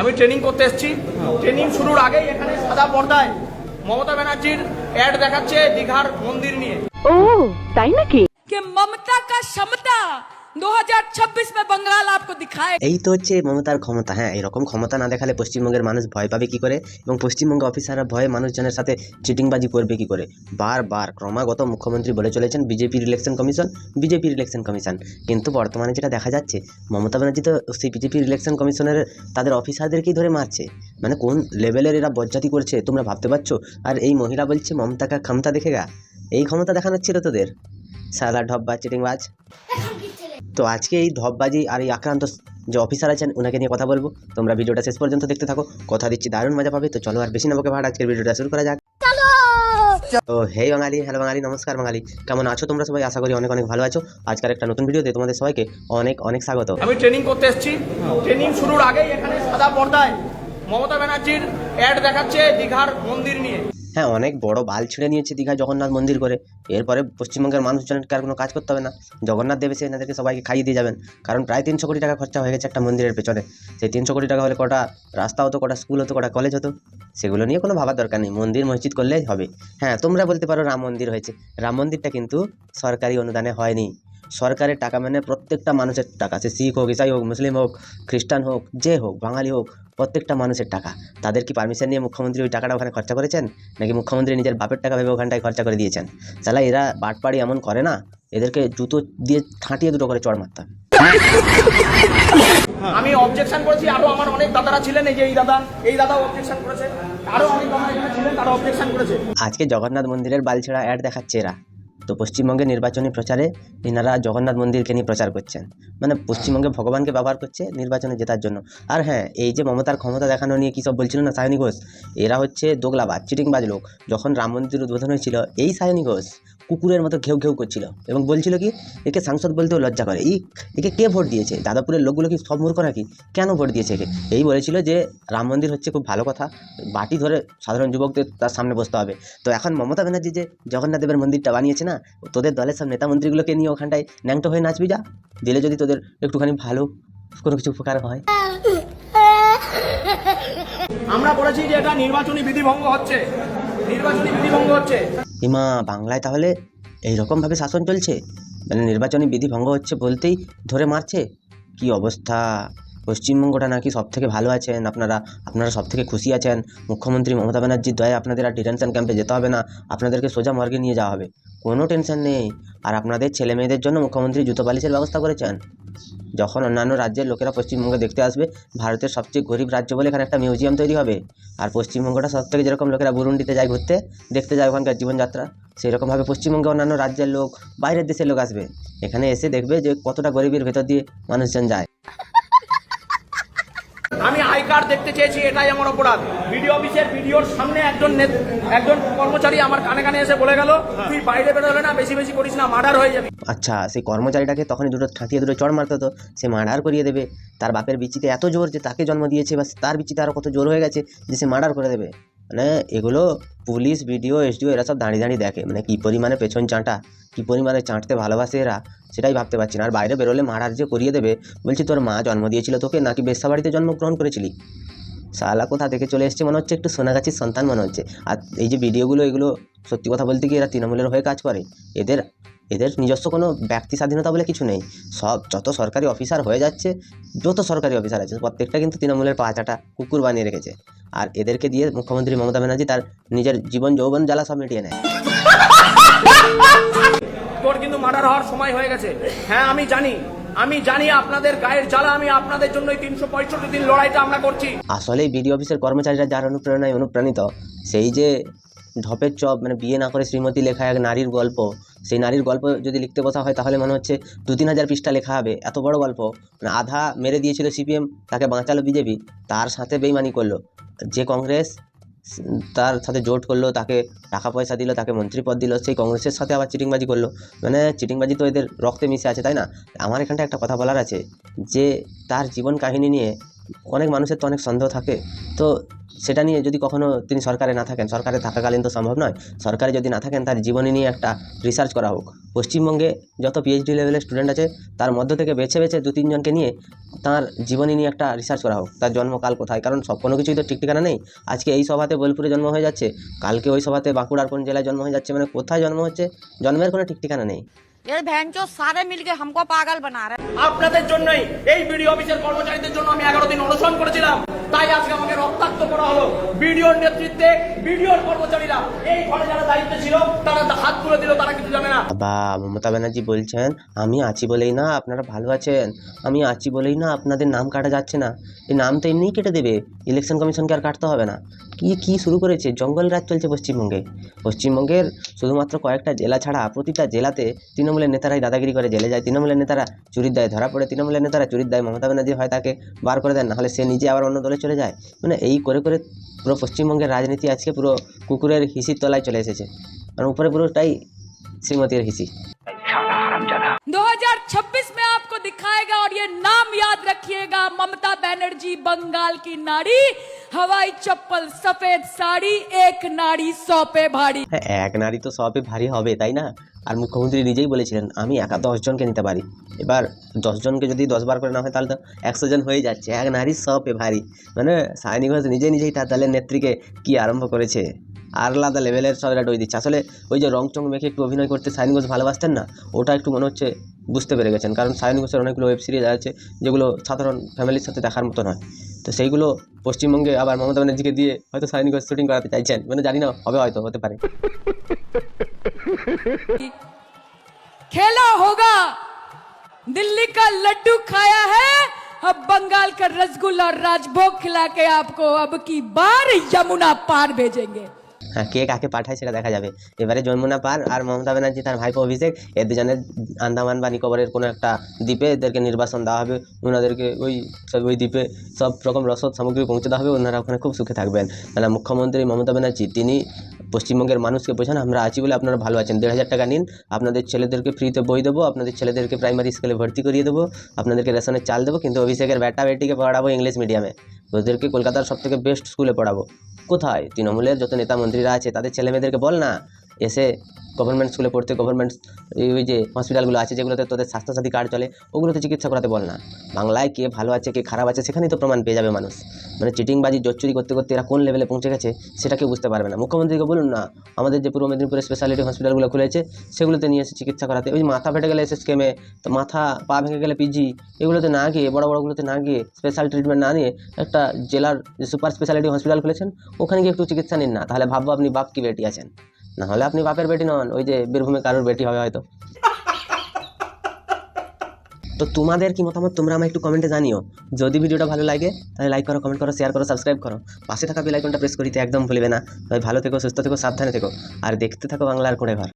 আমি ট্রেনিং করতে এসেছি। ট্রেনিং শুরুর আগেই এখানে সাদা পর্দায় মমতা ব্যানার্জির অ্যাড দেখাচ্ছে দীঘার মন্দির নিয়ে। ও তাই নাকি? कि ममता का क्षमता 2026 में बंगाल आपको दिखाए। এই তো হচ্ছে মমতার ক্ষমতা। হ্যাঁ, এরকম ক্ষমতা না দেখালে পশ্চিমবঙ্গের মানুষ ভয় পাবে কি করে, এবং পশ্চিমবঙ্গ অফিসাররা ভয়ে মানুষজনের সাথে চিটিংবাজি করবে কি করে। বারবার ক্রমাগত মুখ্যমন্ত্রী বলে চলেছেন বিজেপির ইলেকশন কমিশন, কিন্তু বর্তমানে যেটা দেখা যাচ্ছে মমতা ব্যানার্জি তো সেই বিজেপির ইলেকশন কমিশনের তাদের অফিসারদেরকেই ধরে মারছে। মানে কোন লেভেলের এরা বজ্জাতি করছে তোমরা ভাবতে পারছো। আর এই মহিলা বলছে মমতা কা ক্ষমতা দেখেগা, এই ক্ষমতা দেখানোর ছিল তোদের, সালা ঢপবাজ চিটিংবাজ। তো আজকে এই ধপবাজি আর এই আক্রান্ত যে অফিসার আছেন ওনাকে নিয়ে কথা বলবো। তোমরা ভিডিওটা শেষ পর্যন্ত দেখতে থাকো, কথা দিচ্ছি দারুণ মজা পাবে। তো চলো আর বেশি না বকে ভাড়, আজকের ভিডিওটা শুরু করা যাক। তো হে বাঙালি, হ্যালো বাঙালি, নমস্কার বাঙালি, কেমন আছো তোমরা সবাই? আশা করি অনেক অনেক ভালো আছো। আজকের একটা নতুন ভিডিওতে তোমাদের সবাইকে অনেক অনেক স্বাগত। আমি ট্রেনিং করতে এসেছি। ট্রেনিং শুরুর আগেই এখানে সাদা পর্দায় মমতা ব্যানার্জির অ্যাড দেখাচ্ছে দীঘার মন্দির নিয়ে। হ্যাঁ, অনেক বড় বাল ছিঁড়ে নিয়েছে দীঘা জগন্নাথ মন্দির করে। এরপরে পশ্চিমবঙ্গের মানুষজনকে আর কোনো কাজ করতে হবে না, জগন্নাথ দেবে সে এনাদেরকে সবাইকে খাইয়ে দিয়ে যাবেন। কারণ প্রায় 300 কোটি টাকা খরচা হয়ে গেছে একটা মন্দিরের পেছনে। সেই 300 কোটি টাকা হলে কটা রাস্তা হতো, কটা স্কুল হতো, কটা কলেজ হতো, সেগুলো নিয়ে কোনো ভাবার দরকার নেই। মন্দির মসজিদ করলেই হবে। হ্যাঁ, তোমরা বলতে পারো রাম মন্দির হয়েছে। রাম মন্দিরটা কিন্তু সরকারি অনুদানে হয়নি, সরকারের টাকা, মানে প্রত্যেকটা মানুষের টাকা। সে শিখ হোক, ইসাই হোক, মুসলিম হোক, খ্রিস্টান হোক, যে হোক, বাঙালি হোক, প্রত্যেকটা মানুষের টাকা। তাদের কি পারমিশন নিয়ে মুখ্যমন্ত্রী ওই টাকাটা ওখানে খরচা করেছেন, নাকি মুখ্যমন্ত্রী নিজের বাপের টাকা ভেবে ওখানটায় খরচা করে দিয়েছেন? সালা এরা বাটপাড়ি এমন করে না, এদেরকে জুতো দিয়ে ঠাঁটিয়ে দুটো করে চড় মারতে হবে। আমি অবজেকশন করেছি, আরো আমার অনেক দাদারা ছিলেন, এই যে এই দাদা অবজেকশন করেছে, আরো অনেক দাদা এখানে ছিলেন তারা অবজেকশন করেছে। আজকে জগন্নাথ মন্দিরের বালছেড়া অ্যাড দেখাচ্ছে এরা। তো পশ্চিমবঙ্গে নির্বাচনী প্রচারে এনারা জগন্নাথ মন্দিরকে নিয়ে প্রচার করছেন, মানে পশ্চিমবঙ্গে ভগবানকে ব্যবহার করছে নির্বাচনে জেতার জন্য। আর হ্যাঁ, এই যে মমতার ক্ষমতা দেখানো নিয়ে কী সব বলছিল না সায়নী ঘোষ, এরা হচ্ছে দোগলাবাজ চিটিংবাজ লোক। যখন রাম মন্দির উদ্বোধন হয়েছিল এই সায়নী ঘোষ কুকুরের মতো ঘেউ ঘেউ করছিল এবং বলছিল কি একে সাংসদ বলতেও লজ্জা করে, একে কে ভোট দিয়েছে, যাদবপুরের লোকগুলো কি সব মূর্খ নাকি, কেন ভোট দিয়েছে একে? এই বলেছিল যে রাম মন্দির হচ্ছে খুব ভালো কথা, বাটি ধরে সাধারণ যুবকদের তার সামনে বসতে হবে। তো এখন মমতা ব্যানার্জি যে জগন্নাথ দেবের মন্দিরটা বানিয়েছে না, তোদের দলের সব নেতা মন্ত্রীগুলোকে নিয়ে ওখানটায় ন্যাংটো হয়ে নাচবি যা, দিলে যদি তোদের একটুখানি ভালো কোনো কিছু উপকার হয়। আমরা বলেছি যে এটা নির্বাচনী বিধিভঙ্গ হচ্ছে। হিমা, বাংলায় তাহলে এইরকমভাবে শাসন চলছে? মানে নির্বাচনী বিধি ভঙ্গ হচ্ছে বলতেই ধরে মারছে? কি অবস্থা! পশ্চিমবঙ্গটা নাকি সব থেকে ভালো আছেন আপনারা সব থেকে খুশি আছেন। মুখ্যমন্ত্রী মমতা ব্যানার্জির দয়ায় আপনাদের আর ডিটেনশন ক্যাম্পে যেতে হবে না, আপনাদেরকে সোজা মর্গে নিয়ে যাওয়া হবে, কোনো টেনশন নেই। আর আপনাদের ছেলে মেয়েদের জন্য মুখ্যমন্ত্রী জুতো পালিশের ব্যবস্থা করেছেন। যখন অন্যান্য রাজ্যের লোকেরা পশ্চিমবঙ্গে দেখতে আসবে, ভারতের সবচেয়ে গরিব রাজ্য বলে এখানে একটা মিউজিয়াম তৈরি হবে। আর পশ্চিমবঙ্গটা সব থেকে যেরকম লোকেরা বুরুন্ডিতে যায় ঘুরতে, দেখতে যায় ওখানকার জীবনযাত্রা, সেরকমভাবে পশ্চিমবঙ্গে অন্যান্য রাজ্যের লোক, বাইরের দেশের লোক আসবে, এখানে এসে দেখবে যে কতটা গরিবের ভেতর দিয়ে মানুষজন যায়। আমি আই কার্ড দেখতে চেয়েছি, এটাই আমার অপরাধ। ভিডিও অফিসের ভিডিওর সামনে একজন কর্মচারী আমার কানে কানে এসে বলে গেল, তুই বাইরে বেরোলে না, বেশি বেশি করিস না, মার্ডার হয়ে যাবে। আচ্ছা, সেই কর্মচারীটাকে তখনই দুটো ঠাঁটিয়ে দুটো চড় মারতে হতো, সে মার্ডার করিয়ে দেবে। তার বাপের বিচিতে এত জোর যে তাকে জন্ম দিয়েছে, বা তার বিচিতে আরও কত জোর হয়ে গেছে যে সে মার্ডার করে দেবে। মানে এগুলো পুলিশ, বিডিও, এসডিও এরা সব দাঁড়িয়ে দাঁড়িয়ে দেখে, মানে কী পরিমাণে পেছন চাঁটা, কী পরিমাণে চাঁটতে ভালোবাসে এরা, সেটাই ভাবতে পারছি না। আর বাইরে বেরোলে মার্ডার যে করিয়ে দেবে, বলছি তোর মা জন্ম দিয়েছিল তোকে, নাকি বেশ্যাবাড়িতে জন্মগ্রহণ করেছিলি? শালা কোথা থেকে চলে এসছে মনে হচ্ছে, একটু সোনাগাছির সন্তান মনে হচ্ছে। আর এই যে ভিডিওগুলো, এগুলো সত্যি কথা বলতে কি এরা তৃণমূলের হয়ে কাজ করে। এদের নিজস্ব কোনো ব্যক্তি স্বাধীনতা বলে কিছু নেই। যত সরকারি অফিসার হয়ে যাচ্ছে, যত সরকারি অফিসার আছে প্রত্যেকটা কিন্তু তৃণমূলের পাঁচাটা কুকুর বানিয়ে রেখেছে। আর এদেরকে দিয়ে মুখ্যমন্ত্রী মমতা ব্যানার্জি তার নিজের জীবন যৌবন জ্বালা সব মিটিয়ে নেয়। তোর কিন্তু মার্ডার হওয়ার সময় হয়ে গেছে। হ্যাঁ, আমি জানি আপনাদের গায়ের জ্বালা, আমি আপনাদের জন্য 365 দিন লড়াইটা আমরা করছি। আসলেই বিডি অফিসের কর্মচারীরা যার অনুপ্রেরণায় অনুপ্রাণিত, সেই যে ঢপের চপ, মানে বিয়ে না করে শ্রীমতী লেখা এক নারীর গল্প, সেই নারীর গল্প যদি লিখতে বসা হয় তাহলে মনে হচ্ছে 2-3 হাজার পৃষ্ঠা লেখা হবে। এত বড় গল্প, মানে আধা মেরে দিয়েছিল সিপিএম, তাকে বাঁচালো বিজেপি, তার সাথে বেইমানি করলো যে কংগ্রেস, তার সাথে জোট করলো, তাকে টাকা পয়সা দিল, তাকে মন্ত্রী পদ দিল, সেই কংগ্রেসের সাথে আবার চিটিংবাজি করলো। মানে চিটিংবাজি তো এদের রক্তে মিশে আছে, তাই না? আমার এখানটা একটা কথা বলার আছে যে তার জীবন কাহিনী নিয়ে অনেক মানুষের তো অনেক সন্দেহ থাকে। তো সেটা নিয়ে যদি কখনো তিনি সরকারে না থাকেন, সরকারে থাকাকালীন তো সম্ভব নয়, সরকারে যদি না থাকেন তার জীবনী নিয়ে একটা রিসার্চ করা হোক। পশ্চিমবঙ্গে যত পিএইচডি লেভেলের স্টুডেন্ট আছে তার মধ্য থেকে বেছে বেছে 2-3 জনকে নিয়ে তার জীবনী নিয়ে একটা রিসার্চ করা হোক, তার জন্মকাল কোথায়, কারণ সব কোনো কিছুই তো ঠিক ঠিকানা নেই। আজকে এই সভাতে বোলপুরে জন্ম হয়ে যাচ্ছে, কালকে ওই সভাতে বাঁকুড়ার কোন জেলায় জন্ম হয়ে যাচ্ছে, মানে কোথায় জন্ম হচ্ছে জন্মের কোনো ঠিক ঠিকানা নেই। ये भैंचो सारे मिलके हमको पागल बना रहे हैं। আপনাদের জন্যই, এই বিডিও অফিসের কর্মচারীদের জন্য আমি 11 দিন অনশন করেছিলাম, তাই আজকে আমাকে রক্তাক্ত করা হলো। বিডিওর নেতৃত্বে বিডিওর কর্মচারীরা এই ঘরে যারা দায়িত্বে ছিল তারা হাত তুলে দিল, তারা কিছু জানে না। বা মমতা ব্যানার্জি বলছেন আমি আছি বলেই না আপনারা ভালো আছেন, আমি আছি বলেই না আপনাদের নাম কাটা যাচ্ছে না, এই নাম তো এমনিই কেটে দেবে, ইলেকশন কমিশনকে আর কাটতে হবে না। কি শুরু করেছে, জঙ্গল রাজ চলছে পশ্চিমবঙ্গের শুধুমাত্র কয়েকটা জেলা ছাড়া প্রতিটা জেলাতে তৃণমূলের নেতারাই দাদাগিরি করে জেলে যায়, তৃণমূলের নেতারা চুরির দায়ে ধরা পড়ে, তৃণমূলের নেতারা চুরির দায়ে মমতা ব্যানার্জি হয় তাকে বার করে দেন, নাহলে সে নিজে আবার অন্য দলে চলে যায়। মানে এই করে করে পুরো পশ্চিমবঙ্গের রাজনীতি আজকে পুরো কুকুরের হিসির তলায় চলে এসেছে, মানে উপরে পুরোটাই শ্রীমতীর হিসি। 2026 में आपको दिखाएगा और ये नाम याद रखिएगा, ममता बनर्जी बंगाल की नारी, हवाई चप्पल सफेद साड़ी, एक नारी 100 पे भारी। হ্যাঁ, এক নারী তো সবে ভারী হবে, তাই না? আর মুখ্যমন্ত্রী নিজেই বলেছিলেন আমি একা 10 জনকে নিতে পারি, এবার 10 জনকে যদি 10 বার করে না হয় তাহলে তো 100 জন হয়ে যাচ্ছে, এক নারী সবে ভারী। মানে সায়নী ঘোষ নিজেই তার দলের নেত্রীকে কি আরম্ভ করেছে, আর আলাদা লেভেলের সব ডই দিচ্ছে। আসলে ওই যে রং চং মেখে একটু অভিনয় করতে সায়নী ঘোষ ভালোবাসতেন না, ওটা একটু মনে হচ্ছে বুঝতে পেরে গেছেন, কারণ সায়নী ঘোষের অনেকগুলো ওয়েব সিরিজ আছে যেগুলো সাধারণ ফ্যামিলির সাথে দেখার মতো নয়, তো সেইগুলো পশ্চিমবঙ্গে আবার মমতা ব্যানার্জিকে দিয়ে হয়তো সায়নী ঘোষ শুটিং করাতে চাইছেন, মানে জানি না, হবে, হয়তো হতে পারে। खेला होगा, दिल्ली का लड्डू खाया है, अब बंगाल का रसगुल्ला और राजभोग खिला के आपको अब की बार यमुना पार भेजेंगे। হ্যাঁ, কে কাকে পাঠায় সেটা দেখা যাবে। এবারে যমুনা পার আর মমতা ব্যানার্জি তার ভাইপো অভিষেক, এর দুজনের আন্দামান বা নিকোবরের কোনো একটা দ্বীপে এদেরকে নির্বাসন দেওয়া হবে, ওনাদেরকে ওই দ্বীপে সব রকম রসদ সামগ্রী পৌঁছে দেওয়া হবে, ওনারা ওখানে খুব সুখে থাকবেন। মানে মুখ্যমন্ত্রী মমতা ব্যানার্জি তিনি পশ্চিমবঙ্গের মানুষকে বোঝান আমরা আছি বলে আপনারা ভালো আছেন, 1,500 টাকা নিন, আপনাদের ছেলেদেরকে ফ্রিতে বই দেবো, আপনাদের ছেলেদেরকে প্রাইমারি স্কুলে ভর্তি করিয়ে দেবো, আপনাদেরকে রেশনের চাল দেবো, কিন্তু অভিষেকের বেটা বেটিকে পড়াবো ইংলিশ মিডিয়ামে, ওদেরকে কলকাতার সবথেকে বেস্ট স্কুলে পড়াবো। কোথায় তৃণমূলের যত নেতা মন্ত্রীরা আছে তাদের ছেলেমেয়েদেরকে বল না এসে গভর্নমেন্ট স্কুলে পড়তে, গভর্নমেন্ট ওই যে হসপিটালগুলো আছে যেগুলোতে তোদের স্বাস্থ্যসাথী কার্ড চলে ওগুলোতে চিকিৎসা করাতে বল না। বাংলায় কে ভালো আছে কে খারাপ আছে সেখানেই তো প্রমাণ পেয়ে যাবে মানুষ। মানে চিটিংবাজি জোচ্চুরি করতে করতে এরা কোন লেভেলে পৌঁছে গেছে সেটা কেউ বুঝতে পারবে না। মুখ্যমন্ত্রীকে বলুন না আমাদের যে পূর্ব মেদিনীপুরে স্পেশালিটি হসপিটালগুলো খুলেছে সেগুলোতে নিয়ে এসে চিকিৎসা করাতে, ওই মাথা ফেটে গেলে এসে স্কেমে, তো মাথা পা ভেঙে গেলে পিজি, এগুলোতে না গিয়ে বড়গুলোতে না গিয়ে স্পেশাল ট্রিটমেন্ট না নিয়ে একটা জেলার যে সুপার স্পেশালিটি হসপিটাল খুলেছেন ওখানে গিয়ে একটু চিকিৎসা নিন না, তাহলে ভাববো আপনি বাপ কি বেটি আছেন, না হলে আপনি বাপের বেটি নন, ওই যে বীরভূমে কারোর বেটি হবে হয়তো। তো তোমাদের কি মতামত তোমরা আমায় একটু কমেন্টে জানিও। যদি ভিডিওটা ভালো লাগে তাহলে লাইক করো, কমেন্ট করো, শেয়ার করো, সাবস্ক্রাইব করো, পাশে থাকা বেল আইকনটা প্রেস করিতে একদম ভুলবে না। ভাই ভালো থেকো, সুস্থ থেকো, সাবধানে থেকো, আর দেখতে থাকো বাংলার কোণে ঘর।